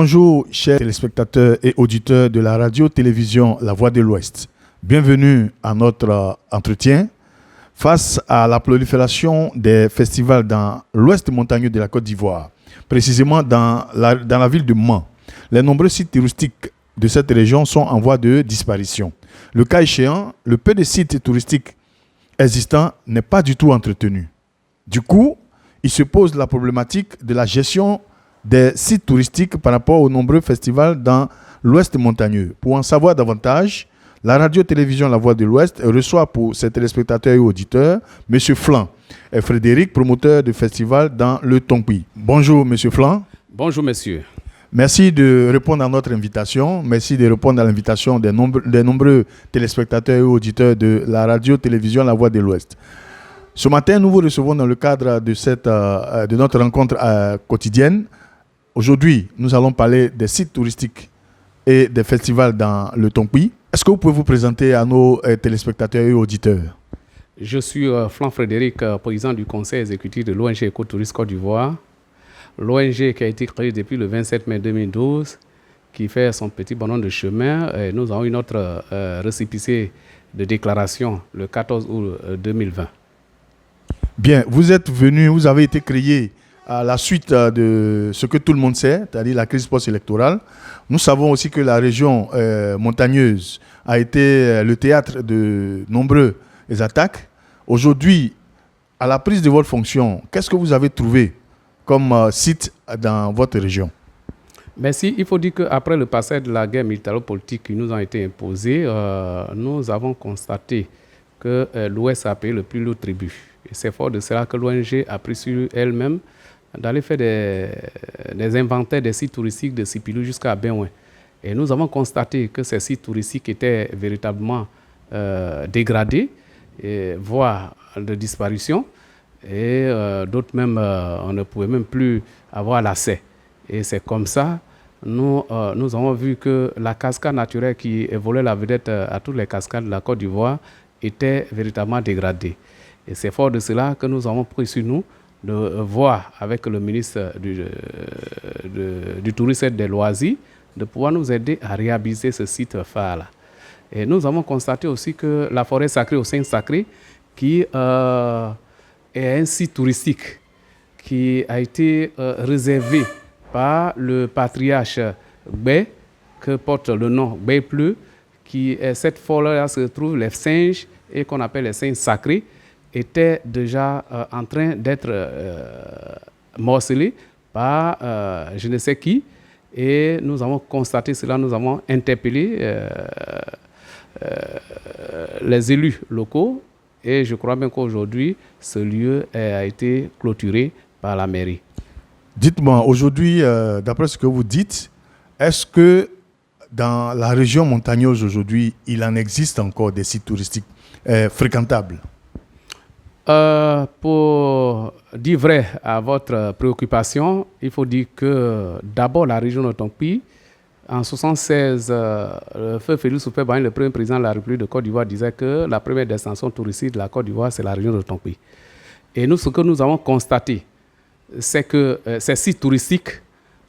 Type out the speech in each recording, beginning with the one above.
Bonjour, chers téléspectateurs et auditeurs de la radio-télévision La Voix de l'Ouest. Bienvenue à notre entretien. Face à la prolifération des festivals dans l'ouest montagneux de la Côte d'Ivoire, précisément dans la ville de Mans, les nombreux sites touristiques de cette région sont en voie de disparition. Le cas échéant, le peu de sites touristiques existants n'est pas du tout entretenu. Du coup, il se pose la problématique de la gestion des sites touristiques par rapport aux nombreux festivals dans l'ouest montagneux. Pour en savoir davantage, la radio-télévision La Voix de l'Ouest reçoit pour ses téléspectateurs et auditeurs M. Flan et Frédéric, promoteur de festival dans le Tongpi. Bonjour M. Flan. Bonjour monsieur. Merci de répondre à notre invitation. Merci de répondre à l'invitation des nombreux téléspectateurs et auditeurs de la radio-télévision La Voix de l'Ouest. Ce matin, nous vous recevons dans le cadre de notre rencontre quotidienne. Aujourd'hui, nous allons parler des sites touristiques et des festivals dans le Tongpi. Est-ce que vous pouvez vous présenter à nos téléspectateurs et auditeurs? Je suis Flan Frédéric, président du conseil exécutif de l'ONG Écotourisme Côte d'Ivoire. L'ONG qui a été créée depuis le 27 mai 2012, qui fait son petit bonhomme de chemin. Et nous avons une autre récépissé de déclaration le 14 août 2020. Bien, vous avez été créé à la suite de ce que tout le monde sait, c'est-à-dire la crise post-électorale. Nous savons aussi que la région montagneuse a été le théâtre de nombreuses attaques. Aujourd'hui, à la prise de votre fonction, qu'est-ce que vous avez trouvé comme site dans votre région? Merci. Il faut dire qu'après le passage de la guerre militaro-politique qui nous a été imposée, nous avons constaté que l'Ouest a payé le plus lourd tribut. Et c'est fort de cela que l'ONG a pris sur elle-même d'aller faire des inventaires des sites touristiques de Sipilou jusqu'à Benouin. Et nous avons constaté que ces sites touristiques étaient véritablement dégradés, voire de disparition. Et d'autres même, on ne pouvait même plus avoir l'accès. Et c'est comme ça, nous avons vu que la cascade naturelle qui volait la vedette à toutes les cascades de la Côte d'Ivoire était véritablement dégradée. Et c'est fort de cela que nous avons pris sur nous de voir avec le ministre du Tourisme et des Loisirs de pouvoir nous aider à réhabiliter ce site phare-là. Et nous avons constaté aussi que la forêt sacrée au Sein Sacré, qui est un site touristique qui a été réservé par le patriarche Gbé, que porte le nom Gbé Pleu, cette forêt-là se trouve les singes et qu'on appelle les singes sacrés, était déjà en train d'être morcelé par je ne sais qui. Et nous avons constaté cela, nous avons interpellé les élus locaux. Et je crois bien qu'aujourd'hui, ce lieu a été clôturé par la mairie. Dites-moi, aujourd'hui, d'après ce que vous dites, est-ce que dans la région montagneuse aujourd'hui, il en existe encore des sites touristiques fréquentables? Pour dire vrai à votre préoccupation, il faut dire que d'abord la région de Tongpi, en 1976, le feu Félix Houphouët-Boigny, le premier président de la République de Côte d'Ivoire, disait que la première destination touristique de la Côte d'Ivoire, c'est la région de Tongpi. Et nous, ce que nous avons constaté, c'est que ces sites touristiques,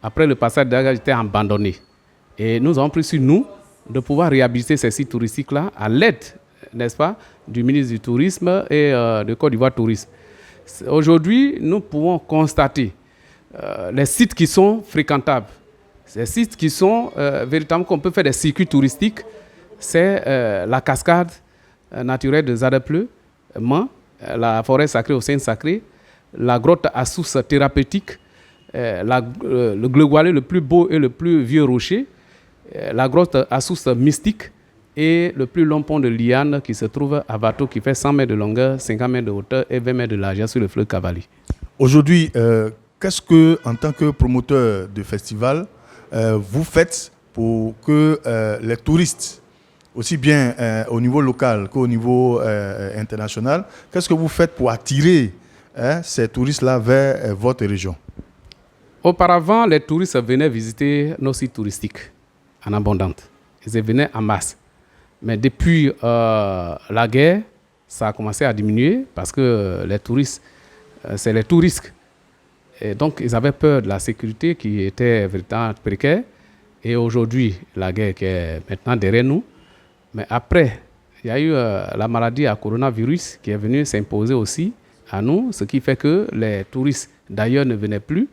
après le passage de la guerre, étaient abandonnés. Et nous avons pris sur nous de pouvoir réhabiliter ces sites touristiques-là à l'aide, n'est-ce pas, du ministre du Tourisme et de Côte d'Ivoire Tourisme. Aujourd'hui, nous pouvons constater les sites qui sont fréquentables. Ces sites qui sont véritablement qu'on peut faire des circuits touristiques, c'est la cascade naturelle de Zadepleu, Mans, la forêt sacrée au Sein Sacré, la grotte à source thérapeutique, le Glegoalé le plus beau et le plus vieux rocher, la grotte à source mystique et le plus long pont de liane qui se trouve à Vato, qui fait 100 mètres de longueur, 50 mètres de hauteur et 20 mètres de largeur sur le fleuve Cavali. Aujourd'hui, qu'est-ce que, en tant que promoteur de festival, vous faites pour que les touristes, aussi bien au niveau local qu'au niveau international, qu'est-ce que vous faites pour attirer ces touristes-là vers votre région? Auparavant, les touristes venaient visiter nos sites touristiques en abondance. Ils venaient en masse. Mais depuis la guerre, ça a commencé à diminuer parce que les touristes, c'est les touristes Et donc, ils avaient peur de la sécurité qui était vraiment précaire. Et aujourd'hui, la guerre qui est maintenant derrière nous. Mais après, il y a eu la maladie à coronavirus qui est venue s'imposer aussi à nous, ce qui fait que les touristes d'ailleurs ne venaient plus.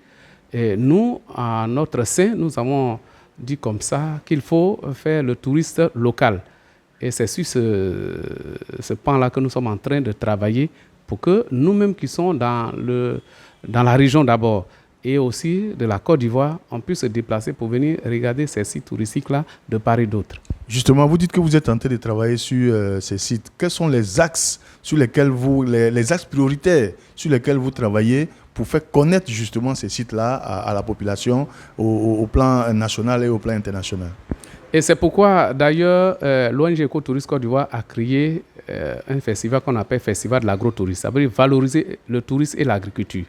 Et nous, à notre sein, nous avons dit comme ça qu'il faut faire le touriste local. Et c'est sur ce pan-là que nous sommes en train de travailler pour que nous-mêmes qui sommes dans la région d'abord et aussi de la Côte d'Ivoire, on puisse se déplacer pour venir regarder ces sites touristiques-là de part et d'autre. Justement, vous dites que vous êtes en train de travailler sur ces sites. Quels sont les axes sur lesquels les axes prioritaires sur lesquels vous travaillez pour faire connaître justement ces sites-là à la population au plan national et au plan international? Et c'est pourquoi, d'ailleurs, l'ONG Écotourisme Côte d'Ivoire a créé un festival qu'on appelle Festival de l'agrotourisme. Ça veut dire valoriser le tourisme et l'agriculture.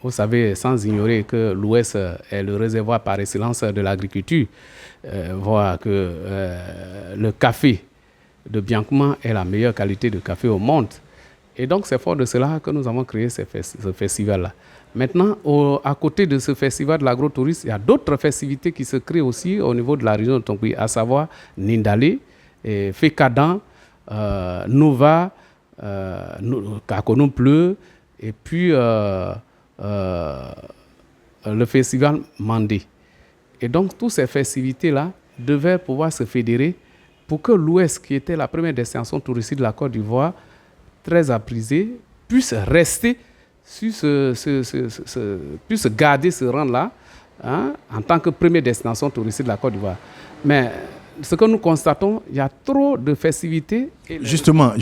Vous savez, sans ignorer que l'Ouest est le réservoir par excellence de l'agriculture, voir que le café de Biancouma est la meilleure qualité de café au monde. Et donc, c'est fort de cela que nous avons créé ce festival-là. Maintenant, à côté de ce festival de l'agrotourisme, il y a d'autres festivités qui se créent aussi au niveau de la région de Tonkoui, à savoir Nindalé, Fekadan, Nova, Kakonou Pleu, et puis le festival Mandé. Et donc, toutes ces festivités-là devaient pouvoir se fédérer pour que l'Ouest, qui était la première destination touristique de la Côte d'Ivoire, très appréciée, puisse rester puisse garder ce rang-là en tant que première destination touristique de la Côte d'Ivoire. Mais ce que nous constatons, il y a trop de festivités. Justement,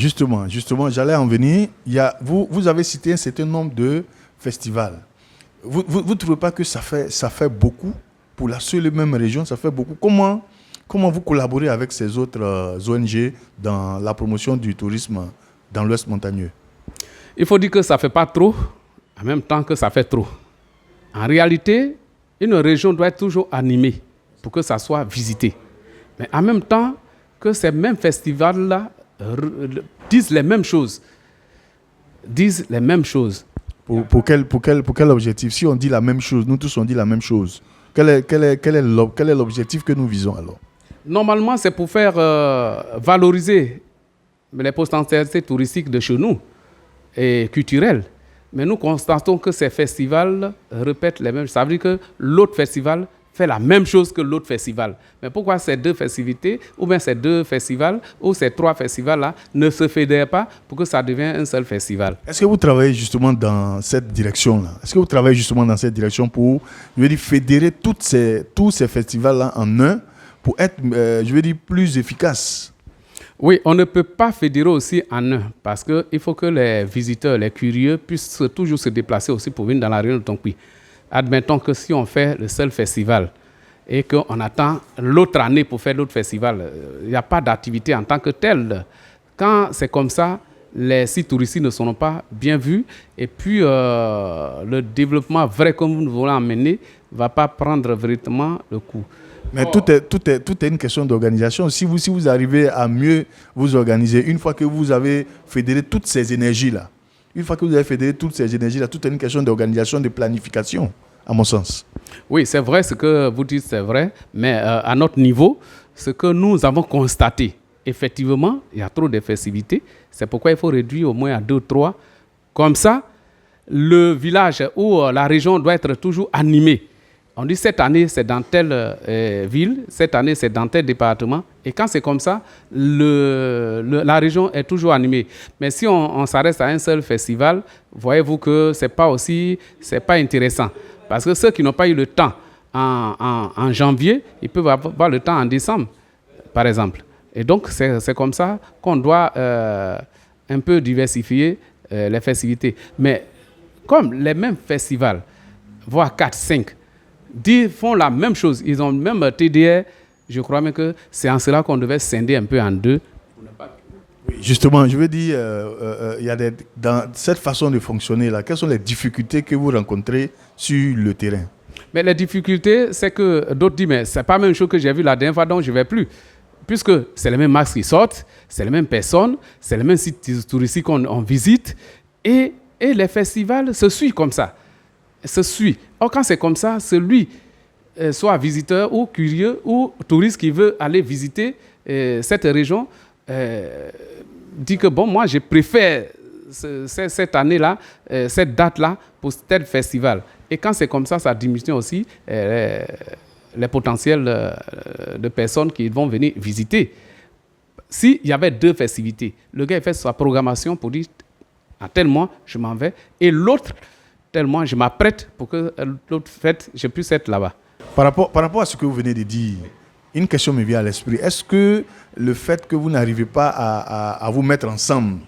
j'allais en venir. Vous avez cité un certain nombre de festivals. Vous ne trouvez pas que ça fait beaucoup pour la seule et même région? Ça fait beaucoup. Comment vous collaborez avec ces autres ONG dans la promotion du tourisme dans l'Ouest montagneux? Il faut dire que ça ne fait pas trop, en même temps que ça fait trop. En réalité, une région doit être toujours animée pour que ça soit visité. Mais en même temps que ces mêmes festivals-là disent les mêmes choses. Pour quel objectif? Si on dit la même chose, nous tous on dit la même chose. Quel est l'objectif que nous visons alors? Normalement, c'est pour faire valoriser les potentialités touristiques de chez nous et culturelles. Mais nous constatons que ces festivals répètent les mêmes. Ça veut dire que l'autre festival fait la même chose que l'autre festival. Mais pourquoi ces deux festivités, ou bien ces deux festivals, ou ces trois festivals-là ne se fédèrent pas pour que ça devienne un seul festival? Est-ce que vous travaillez justement dans cette direction-là? Est-ce que vous travaillez justement dans cette direction pour, fédérer tous ces festivals-là en un pour être, plus efficace? Oui, on ne peut pas fédérer aussi en un parce qu'il faut que les visiteurs, les curieux puissent toujours se déplacer aussi pour venir dans la région de Tonkoui. Admettons que si on fait le seul festival et qu'on attend l'autre année pour faire l'autre festival, il n'y a pas d'activité en tant que telle. Quand c'est comme ça, les sites touristiques ne seront pas bien vus et puis le développement vrai que nous voulons amener ne va pas prendre véritablement le coup. Mais tout est une question d'organisation. Si vous arrivez à mieux vous organiser, une fois que vous avez fédéré toutes ces énergies-là, tout est une question d'organisation, de planification, à mon sens. Oui, c'est vrai, ce que vous dites, c'est vrai. Mais à notre niveau, ce que nous avons constaté, effectivement, il y a trop de festivités. C'est pourquoi il faut réduire au moins à 2 ou 3. Comme ça, le village ou la région doit être toujours animée. On dit cette année, c'est dans telle ville, cette année, c'est dans tel département. Et quand c'est comme ça, la région est toujours animée. Mais si on s'arrête à un seul festival, voyez-vous que c'est pas intéressant. Parce que ceux qui n'ont pas eu le temps en janvier, ils peuvent avoir le temps en décembre, par exemple. Et donc, c'est comme ça qu'on doit un peu diversifier les festivités. Mais comme les mêmes festivals, voire 4, 5, font la même chose. Ils ont le même TDR. Je crois même que c'est en cela qu'on devait scinder un peu en deux. Justement, je veux dire, dans cette façon de fonctionner là, quelles sont les difficultés que vous rencontrez sur le terrain? Mais les difficultés, c'est que d'autres disent, mais c'est pas la même chose que j'ai vu la dernière fois, donc je ne vais plus. Puisque c'est les mêmes masques qui sortent, c'est les mêmes personnes, c'est les mêmes sites touristiques qu'on visite, et les festivals se suivent comme ça. se suit. Or, quand c'est comme ça, celui, soit visiteur ou curieux ou touriste qui veut aller visiter cette région, dit que, bon, moi, je préfère cette année-là, cette date-là, pour tel festival. Et quand c'est comme ça, ça diminue aussi les potentiels de personnes qui vont venir visiter. S'il y avait 2 festivités, le gars il fait sa programmation pour dire à tel mois, je m'en vais, et l'autre, tel mois, je m'apprête pour que l'autre fête, je puisse être là-bas. Par rapport à ce que vous venez de dire, une question me vient à l'esprit. Est-ce que le fait que vous n'arrivez pas à vous mettre ensemble,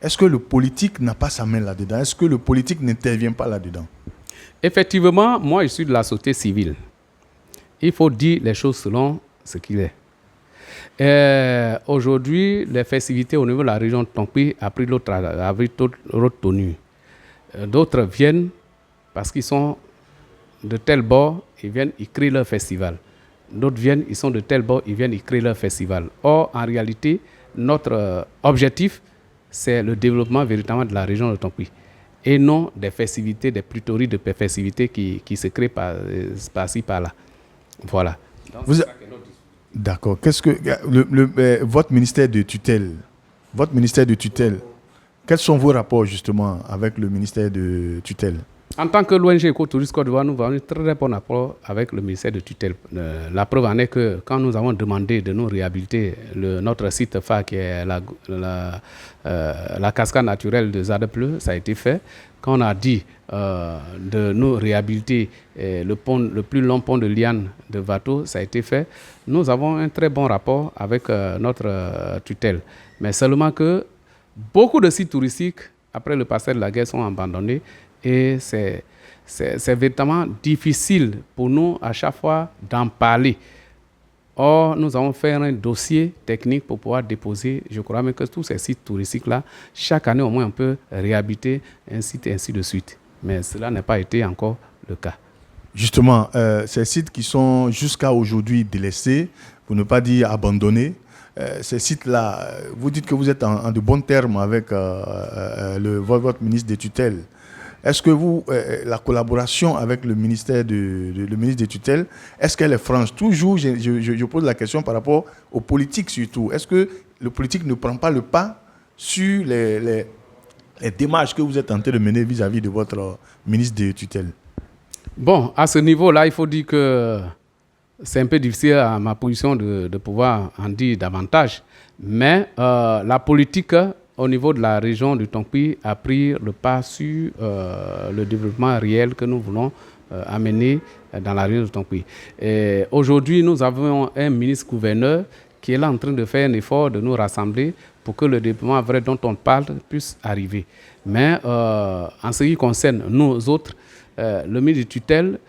est-ce que le politique n'a pas sa main là-dedans? Est-ce que le politique n'intervient pas là-dedans? Effectivement, moi, je suis de la société civile. Il faut dire les choses selon ce qu'il est. Aujourd'hui, les festivités au niveau de la région de Tonkpi ont pris l'autre tenue. D'autres viennent parce qu'ils sont de tel bord, ils viennent, ils créent leur festival. D'autres viennent, ils sont de tel bord, ils viennent, ils créent leur festival. Or, en réalité, notre objectif, c'est le développement véritablement de la région de Tonkpi. Et non des festivités, des plutories de festivités qui se créent par-ci, par-là. Voilà. D'accord. Qu'est-ce que votre ministère de tutelle, quels sont vos rapports justement avec le ministère de tutelle? En tant que l'ONG Écotourisme Côte d'Ivoire, nous avons un très bon rapport avec le ministère de tutelle. La preuve en est que quand nous avons demandé de nous réhabiliter notre site phare qui est la cascade naturelle de Zadepleu, ça a été fait. Quand on a dit de nous réhabiliter le plus long pont de Liane de Vato, ça a été fait. Nous avons un très bon rapport avec notre tutelle. Mais seulement que beaucoup de sites touristiques, après le passage de la guerre, sont abandonnés. Et c'est véritablement difficile pour nous à chaque fois d'en parler. Or, nous avons fait un dossier technique pour pouvoir déposer, je crois même que tous ces sites touristiques-là, chaque année au moins on peut réhabiliter un site et ainsi de suite. Mais cela n'a pas été encore le cas. Justement, ces sites qui sont jusqu'à aujourd'hui délaissés, pour ne pas dire abandonnés, ces sites-là, vous dites que vous êtes en de bons termes avec votre ministre de tutelle. Est-ce que la collaboration avec le ministère le ministre des tutelles, est-ce qu'elle est franche? Toujours, je pose la question par rapport aux politiques surtout. Est-ce que le politique ne prend pas le pas sur les démarches que vous êtes en train de mener vis-à-vis de votre ministre des tutelles? Bon, à ce niveau-là, il faut dire que c'est un peu difficile à ma position de pouvoir en dire davantage. Mais la politique au niveau de la région du Tonkpi a pris le pas sur le développement réel que nous voulons amener dans la région du Tonkpi. Aujourd'hui, nous avons un ministre-gouverneur qui est là en train de faire un effort de nous rassembler pour que le développement vrai dont on parle puisse arriver. Mais en ce qui concerne nous autres, le ministre de tutelle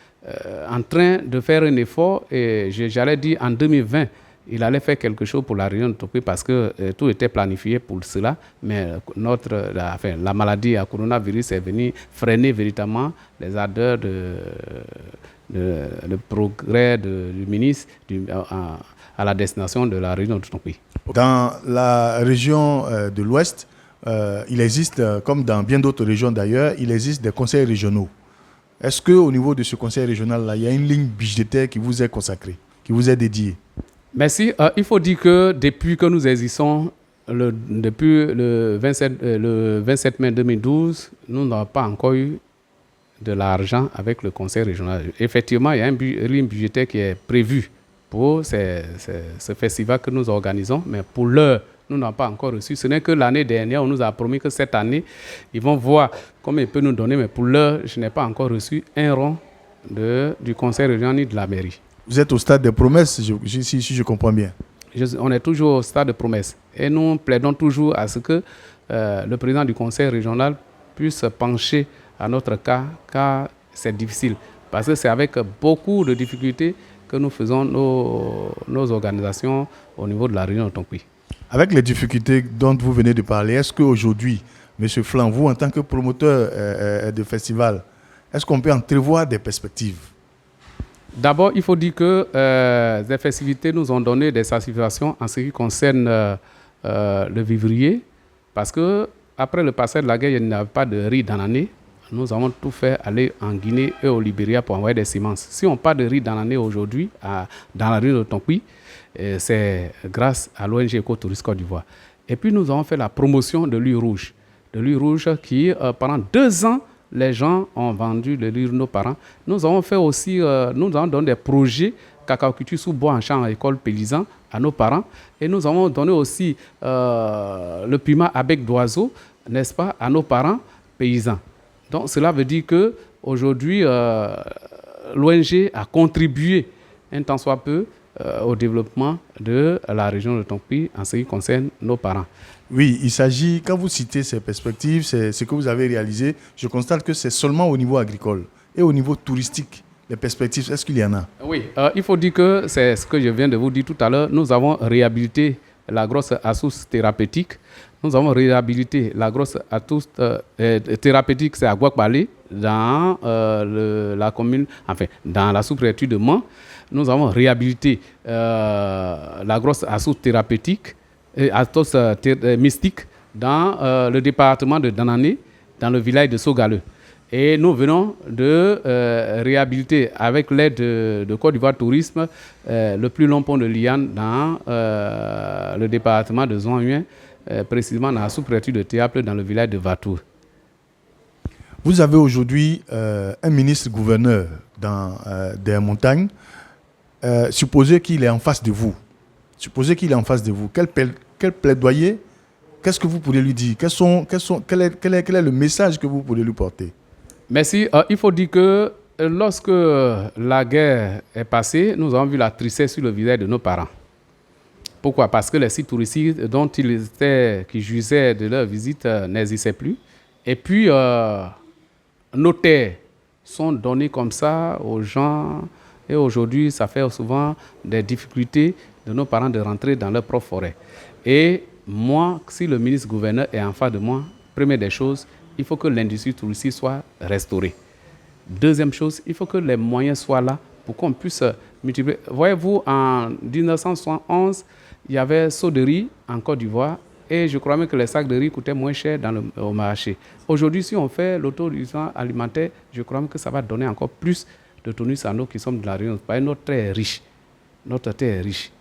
en train de faire un effort, et j'allais dire en 2020, il allait faire quelque chose pour la région de Tonkpi parce que tout était planifié pour cela, mais la maladie à coronavirus est venue freiner véritablement les ardeurs de progrès du ministre à la destination de la région de Tonkpi. Dans la région de l'Ouest, il existe, comme dans bien d'autres régions d'ailleurs, il existe des conseils régionaux. Est-ce qu'au niveau de ce conseil régional-là, il y a une ligne budgétaire qui vous est consacrée, qui vous est dédiée? Merci. Il faut dire que depuis que nous existons, depuis le 27 mai 2012, nous n'avons pas encore eu de l'argent avec le conseil régional. Effectivement, il y a une ligne budgétaire qui est prévue pour ce festival que nous organisons, mais pour l'heure, nous n'avons pas encore reçu. Ce n'est que l'année dernière, on nous a promis que cette année, ils vont voir comment ils peuvent nous donner, mais pour l'heure, je n'ai pas encore reçu un rond du conseil régional ni de la mairie. Vous êtes au stade des promesses, si je comprends bien. On est toujours au stade de promesses. Et nous plaidons toujours à ce que le président du conseil régional puisse pencher à notre cas, car c'est difficile. Parce que c'est avec beaucoup de difficultés que nous faisons nos organisations au niveau de la région de Tonkpi. Avec les difficultés dont vous venez de parler, est-ce qu'aujourd'hui, M. Flan, vous, en tant que promoteur de festival, est-ce qu'on peut entrevoir des perspectives? D'abord, il faut dire que les festivités nous ont donné des satisfactions en ce qui concerne le vivrier, parce que après le passage de la guerre, il n'y avait pas de riz dans l'année. nous avons tout fait aller en Guinée et au Libéria pour envoyer des semences. Si on part de riz dans l'année aujourd'hui, dans la rue de Tonkui, c'est grâce à l'ONG Écotourisme Côte d'Ivoire. Et puis nous avons fait la promotion de l'huile rouge. De l'huile rouge qui, pendant 2 ans, les gens ont vendu le riz de nos parents. Nous avons fait aussi, nous avons donné des projets cacaoculture sous bois en champ à l'école paysan à nos parents. Et nous avons donné aussi le piment à bec d'oiseau, n'est-ce pas, à nos parents paysans. Donc cela veut dire qu'aujourd'hui, l'ONG a contribué un tant soit peu au développement de la région de Tonkpi en ce qui concerne nos parents. Oui, il s'agit, quand vous citez ces perspectives, c'est ce que vous avez réalisé, je constate que c'est seulement au niveau agricole et au niveau touristique. Les perspectives, est-ce qu'il y en a? Oui, il faut dire que c'est ce que je viens de vous dire tout à l'heure. Nous avons réhabilité la grosse assousse thérapeutique. Nous avons réhabilité la grosse assousse thérapeutique, c'est à Guakbalé, dans la commune, enfin, dans la sous-préfecture de Mans. Nous avons réhabilité la grosse assousse thérapeutique, assousse mystique, dans le département de Danané, dans le village de Sogaleux. Et nous venons de réhabiliter, avec l'aide de Côte d'Ivoire Tourisme, le plus long pont de Liane dans le département de Zouanhuin, précisément dans la sous-préfecture de Théâple, dans le village de Vatou. Vous avez aujourd'hui un ministre-gouverneur dans des montagnes. Supposez qu'il est en face de vous. Quel plaidoyer, qu'est-ce que vous pourriez lui dire? Quel est le message que vous pourriez lui porter? Merci. Il faut dire que lorsque la guerre est passée, nous avons vu la tristesse sur le visage de nos parents. Pourquoi? Parce que les sites touristiques dont qui jouissaient de leur visite n'existaient plus. Et puis, nos terres sont données comme ça aux gens. Et aujourd'hui, ça fait souvent des difficultés de nos parents de rentrer dans leur propre forêt. Et moi, si le ministre-gouverneur est en face de moi, première des choses, il faut que l'industrie touristique soit restaurée. Deuxième chose, il faut que les moyens soient là pour qu'on puisse multiplier. Voyez-vous, en 1971, il y avait saut de riz en Côte d'Ivoire et je crois même que les sacs de riz coûtaient moins cher au marché. Aujourd'hui, si on fait l'autosuffisance alimentaire, je crois même que ça va donner encore plus de tonus à nous qui sommes de la région. Notre terre est riche. Notre terre est riche.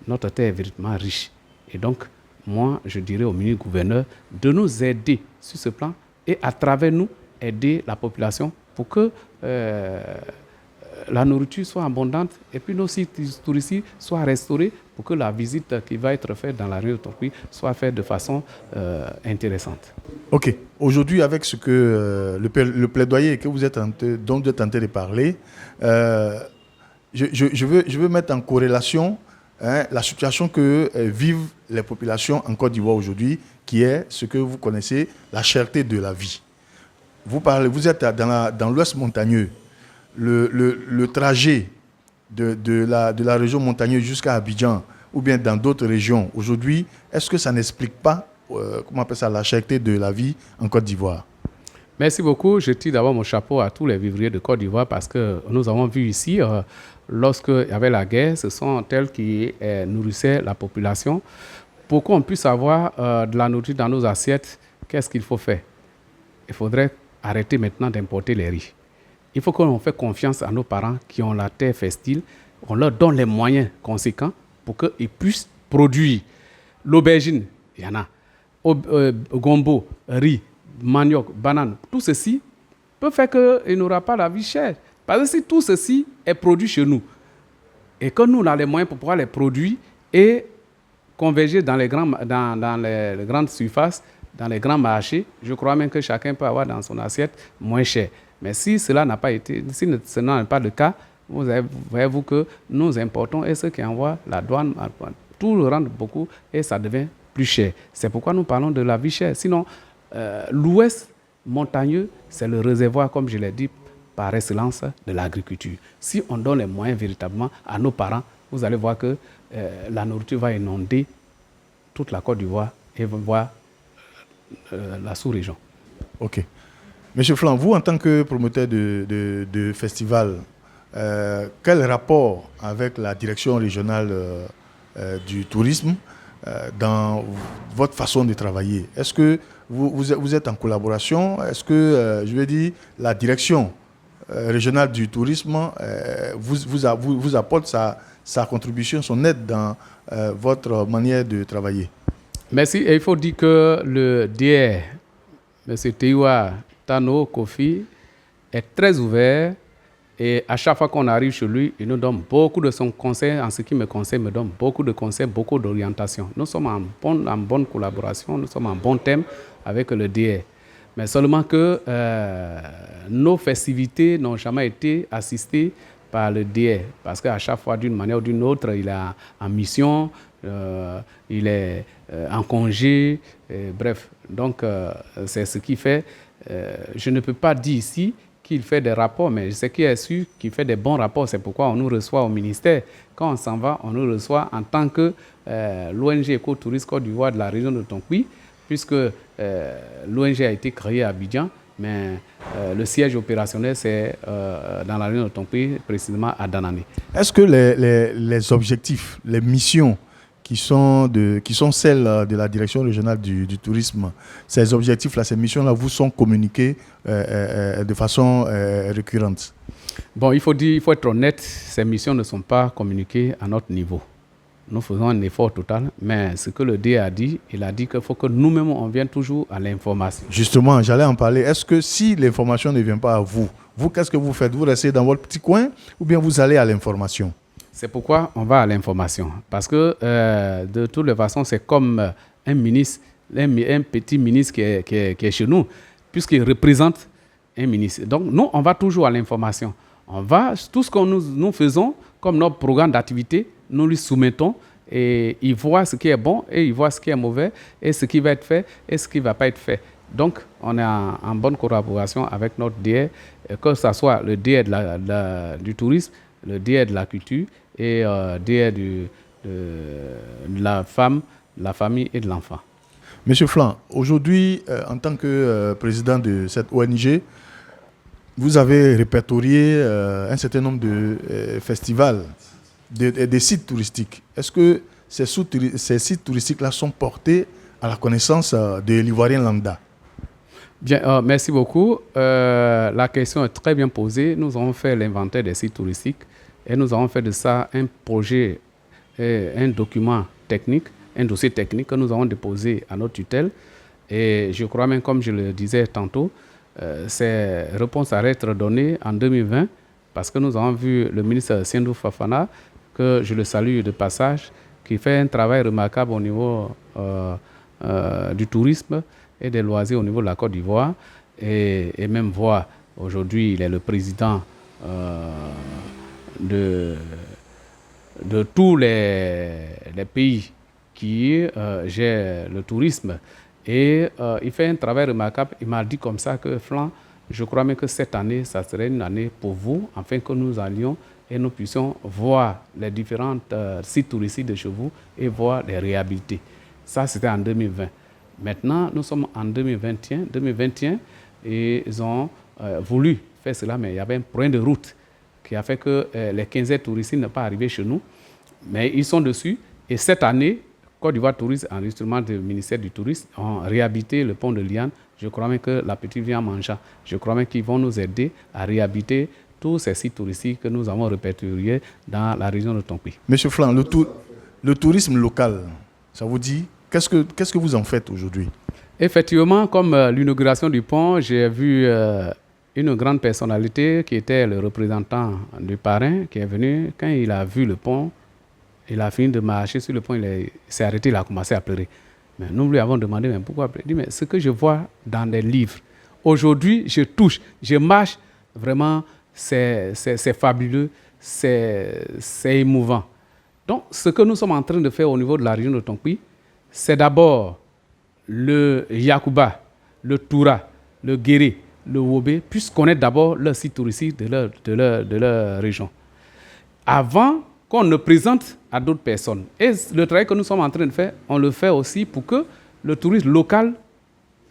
Notre terre est véritablement riche. Et donc, moi, je dirais au ministre-gouverneur de nous aider sur ce plan et à travers nous, aider la population pour que la nourriture soit abondante et puis nos sites touristiques soient restaurés pour que la visite qui va être faite dans la région de Tonkpi soit faite de façon intéressante. Ok. Aujourd'hui, avec ce que le plaidoyer que dont vous êtes en train de parler, je veux mettre en corrélation la situation que vivent les populations en Côte d'Ivoire aujourd'hui, qui est ce que vous connaissez, la cherté de la vie. Vous êtes dans l'ouest montagneux. Le trajet de la région montagneuse jusqu'à Abidjan ou bien dans d'autres régions, aujourd'hui, est-ce que ça n'explique pas comment on appelle ça, la cherté de la vie en Côte d'Ivoire? Merci beaucoup. Je tire d'abord mon chapeau à tous les vivriers de Côte d'Ivoire parce que nous avons vu ici, lorsqu'il y avait la guerre, ce sont elles qui nourrissaient la population. Pour qu'on puisse avoir de la nourriture dans nos assiettes, qu'est-ce qu'il faut faire? Il faudrait arrêter maintenant d'importer les riz. Il faut qu'on fasse confiance à nos parents qui ont la terre fertile, on leur donne les moyens conséquents pour qu'ils puissent produire. L'aubergine, il y en a. Gombo, riz, manioc, banane, tout ceci peut faire qu'il n'aura pas la vie chère. Parce que si tout ceci est produit chez nous et que nous, on a les moyens pour pouvoir les produire et converger dans les grandes surfaces, dans les grands marchés, je crois même que chacun peut avoir dans son assiette moins cher. Mais si cela n'a pas été, si ce n'est pas le cas, voyez-vous que nous importons et ceux qui envoient la douane, tout le rendent beaucoup et ça devient plus cher. C'est pourquoi nous parlons de la vie chère. Sinon, l'ouest montagneux, c'est le réservoir, comme je l'ai dit, par excellence de l'agriculture. Si on donne les moyens véritablement à nos parents, vous allez voir que la nourriture va inonder toute la Côte d'Ivoire et va voir la sous-région. Ok. Monsieur Flan, vous, en tant que promoteur de festival, quel rapport avec la direction régionale du tourisme dans votre façon de travailler. Est-ce que vous êtes en collaboration? Est-ce que, je veux dire, la direction régionale du tourisme vous apporte sa contribution, son aide dans votre manière de travailler? Merci. Et il faut dire que le DR, M. Teiwa Tano Kofi, est très ouvert. Et à chaque fois qu'on arrive chez lui, il nous donne beaucoup de son conseil. En ce qui me concerne, il me donne beaucoup de conseils, beaucoup d'orientation. Nous sommes en bonne collaboration, nous sommes en bon thème avec le DR. Mais seulement que nos festivités n'ont jamais été assistées par le DR. Parce qu'à chaque fois, d'une manière ou d'une autre, il est en mission, il est en congé, bref. Donc, c'est ce qui fait. Je ne peux pas dire ici qu'il fait des rapports, mais je sais qu'il est sûr qu'il fait des bons rapports. C'est pourquoi on nous reçoit au ministère. Quand on s'en va, on nous reçoit en tant que l'ONG Écotourisme Côte d'Ivoire de la région de Tonkoui, puisque l'ONG a été créée à Abidjan, mais le siège opérationnel, c'est dans la région de Tonkoui, précisément à Danané. Est-ce que les objectifs, les missions qui sont celles de la direction régionale du tourisme, ces objectifs-là, ces missions-là vous sont communiquées de façon récurrente? Bon, il faut être honnête, ces missions ne sont pas communiquées à notre niveau. Nous faisons un effort total, mais ce que le D a dit, il a dit qu'il faut que nous-mêmes, on vienne toujours à l'information. Justement, j'allais en parler. Est-ce que si l'information ne vient pas à vous, qu'est-ce que vous faites? Vous restez dans votre petit coin ou bien vous allez à l'information? C'est pourquoi on va à l'information. Parce que de toutes les façons, c'est comme un ministre, un petit ministre qui est chez nous, puisqu'il représente un ministre. Donc, nous, on va toujours à l'information. On va, tout ce que nous faisons, comme notre programme d'activité, nous lui soumettons et il voit ce qui est bon et il voit ce qui est mauvais et ce qui va être fait et ce qui ne va pas être fait. Donc, on est en bonne collaboration avec notre DR, que ce soit le DR du tourisme, le DR de la culture et DR de la femme, de la famille et de l'enfant. Monsieur Flan, aujourd'hui, en tant que président de cette ONG, vous avez répertorié un certain nombre de festivals, des sites touristiques. Est-ce que ces sites touristiques-là sont portés à la connaissance de l'Ivoirien lambda? Bien, merci beaucoup. La question est très bien posée. Nous avons fait l'inventaire des sites touristiques et nous avons fait de ça un projet, un document technique, un dossier technique que nous avons déposé à notre tutelle. Et je crois même, comme je le disais tantôt, ces réponses allaient être données en 2020 parce que nous avons vu le ministre Siendou Fafana, que je le salue de passage, qui fait un travail remarquable au niveau du tourisme et des loisirs au niveau de la Côte d'Ivoire. Et même voir, aujourd'hui, il est le président de tous les pays qui gèrent le tourisme. Et il fait un travail remarquable. Il m'a dit comme ça que, Flan, je crois même que cette année, ça serait une année pour vous, afin que nous allions et nous puissions voir les différents sites touristiques de chez vous et voir les réhabiliter. Ça, c'était en 2020. Maintenant, nous sommes en 2021 et ils ont voulu faire cela, mais il y avait un problème de route qui a fait que les 15 touristiques ne sont pas arrivés chez nous. Mais ils sont dessus. Et cette année, Côte d'Ivoire Tourisme, en instrument du ministère du Tourisme, ont réhabilité le pont de Liane. Je crois même que la petite vient en mangeant. Je crois même qu'ils vont nous aider à réhabiliter tous ces sites touristiques que nous avons répertoriés dans la région de Tonkoui. Monsieur Flan, le tourisme local, ça vous dit, qu'est-ce que vous en faites aujourd'hui? Effectivement, comme l'inauguration du pont, j'ai vu une grande personnalité qui était le représentant du parrain qui est venu. Quand il a vu le pont, il a fini de marcher sur le pont, il s'est arrêté, il a commencé à pleurer. Mais nous lui avons demandé, mais pourquoi pleurer? Il dit, mais ce que je vois dans les livres, aujourd'hui, je touche, je marche, vraiment, c'est fabuleux, c'est émouvant. Donc, ce que nous sommes en train de faire au niveau de la région de Tonkoui, c'est d'abord le Yakuba, le Toura, le Guéré, le Wobé, puissent connaître d'abord leur site touristique de leur région. Avant qu'on ne présente à d'autres personnes. Et le travail que nous sommes en train de faire, on le fait aussi pour que le tourisme local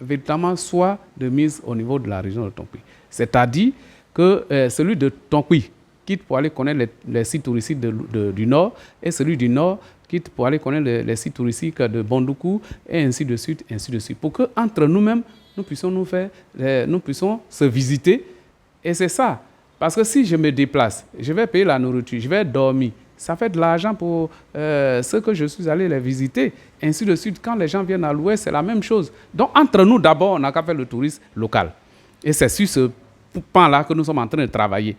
véritablement soit de mise au niveau de la région de Tonkoui. C'est-à-dire que celui de Tonkoui quitte pour aller connaître les sites touristiques du Nord et celui du Nord quitte pour aller connaître les sites touristiques de Bondoukou, et ainsi de suite, pour qu'entre nous-mêmes, nous puissions se visiter. Et c'est ça. Parce que si je me déplace, je vais payer la nourriture, je vais dormir, ça fait de l'argent pour ceux que je suis allé les visiter, ainsi de suite. Quand les gens viennent à l'Ouest, c'est la même chose. Donc, entre nous, d'abord, on n'a qu'à faire le tourisme local. Et c'est sur ce pan-là que nous sommes en train de travailler.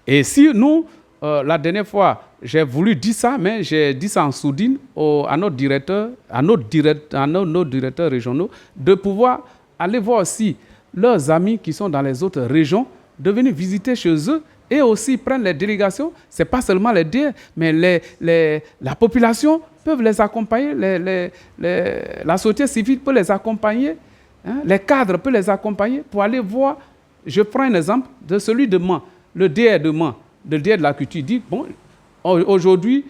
Et si nous, la dernière fois, j'ai voulu dire ça, mais j'ai dit ça en sourdine à nos directeurs régionaux, de pouvoir aller voir aussi leurs amis qui sont dans les autres régions, de venir visiter chez eux et aussi prendre les délégations. Ce n'est pas seulement les DR, mais la population peut les accompagner, la société civile peut les accompagner, hein, les cadres peuvent les accompagner pour aller voir. Je prends un exemple de celui de Mans, le DR de Mans, le DR de la culture dit, bon, aujourd'hui,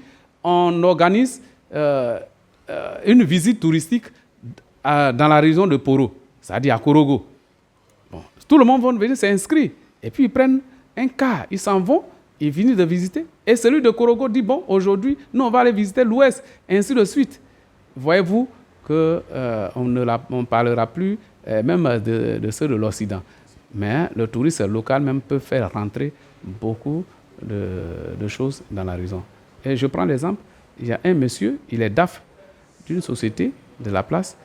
on organise une visite touristique dans la région de Poro, c'est-à-dire à Korogo. Bon, tout le monde va venir s'inscrire. Et puis, ils prennent un car, ils s'en vont, ils viennent de visiter. Et celui de Korogo dit, bon, aujourd'hui, nous, on va aller visiter l'Ouest, et ainsi de suite. Voyez-vous qu'on ne parlera plus même de ceux de l'Occident. Mais le tourisme local même peut faire rentrer beaucoup de choses dans la région. Et je prends l'exemple, il y a un monsieur, il est DAF d'une société de la place,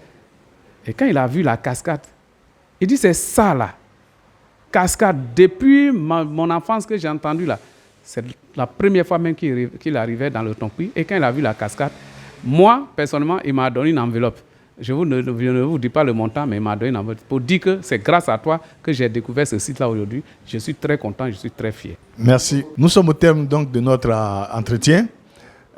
et quand il a vu la cascade, il dit, c'est ça là. Cascade, depuis mon enfance que j'ai entendu là, c'est la première fois même qu'il arrivait dans le Tonkouy. Et quand il a vu la cascade, moi, personnellement, il m'a donné une enveloppe. Je ne vous dis pas le montant, mais il m'a donné une enveloppe pour dire que c'est grâce à toi que j'ai découvert ce site-là aujourd'hui. Je suis très content, je suis très fier. Merci. Nous sommes au terme donc de notre entretien.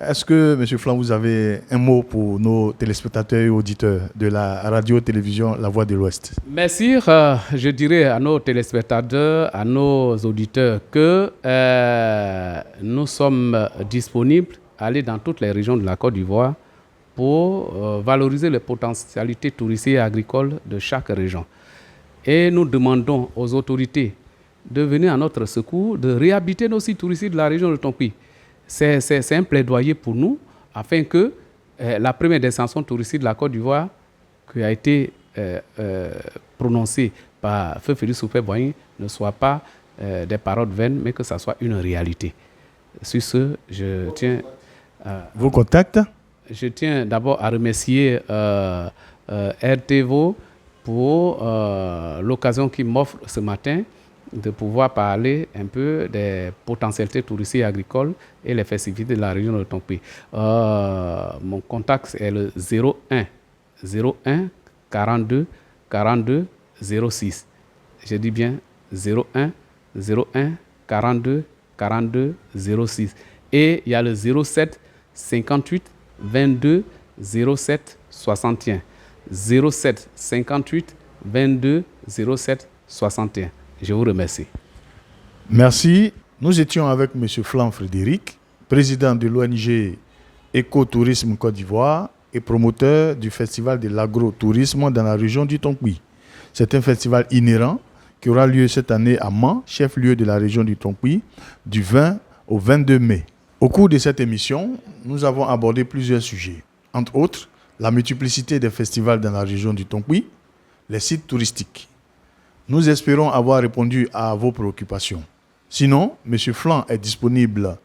Est-ce que, M. Flan, vous avez un mot pour nos téléspectateurs et auditeurs de la radio-télévision La Voix de l'Ouest? Merci. Je dirais à nos téléspectateurs, à nos auditeurs que nous sommes disponibles à aller dans toutes les régions de la Côte d'Ivoire pour valoriser les potentialités touristiques et agricoles de chaque région. Et nous demandons aux autorités de venir à notre secours, de réhabiliter nos sites touristiques de la région de Tonkouy. C'est un plaidoyer pour nous, afin que la première destination touristique de la Côte d'Ivoire, qui a été prononcée par Feu Félix Houphouët-Boigny, ne soit pas des paroles vaines, mais que ça soit une réalité. Sur ce, je tiens... Vos contacts? Je tiens d'abord à remercier RTVO pour l'occasion qu'il m'offre ce matin de pouvoir parler un peu des potentialités touristiques et agricoles et les festivités de la région de Tonkouy. Mon contact est le 01 42 42 06. Je dis bien 01 42 42 06. Et il y a le 07 58 22 07 61. 07 58 22 07 61. Je vous remercie. Merci. Nous étions avec M. Flan Frédéric, président de l'ONG Écotourisme Côte d'Ivoire et promoteur du festival de l'agrotourisme dans la région du Tonkouy. C'est un festival inhérent qui aura lieu cette année à Mans, chef-lieu de la région du Tonkouy, du 20 au 22 mai. Au cours de cette émission, nous avons abordé plusieurs sujets. Entre autres, la multiplicité des festivals dans la région du Tonkouy, les sites touristiques. Nous espérons avoir répondu à vos préoccupations. Sinon, M. Flan est disponible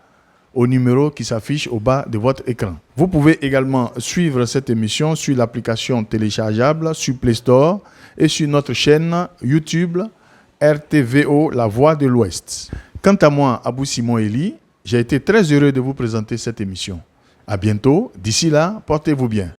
au numéro qui s'affiche au bas de votre écran. Vous pouvez également suivre cette émission sur l'application téléchargeable sur Play Store et sur notre chaîne YouTube RTVO La Voix de l'Ouest. Quant à moi, Abou Simon Eli, j'ai été très heureux de vous présenter cette émission. À bientôt. D'ici là, portez-vous bien.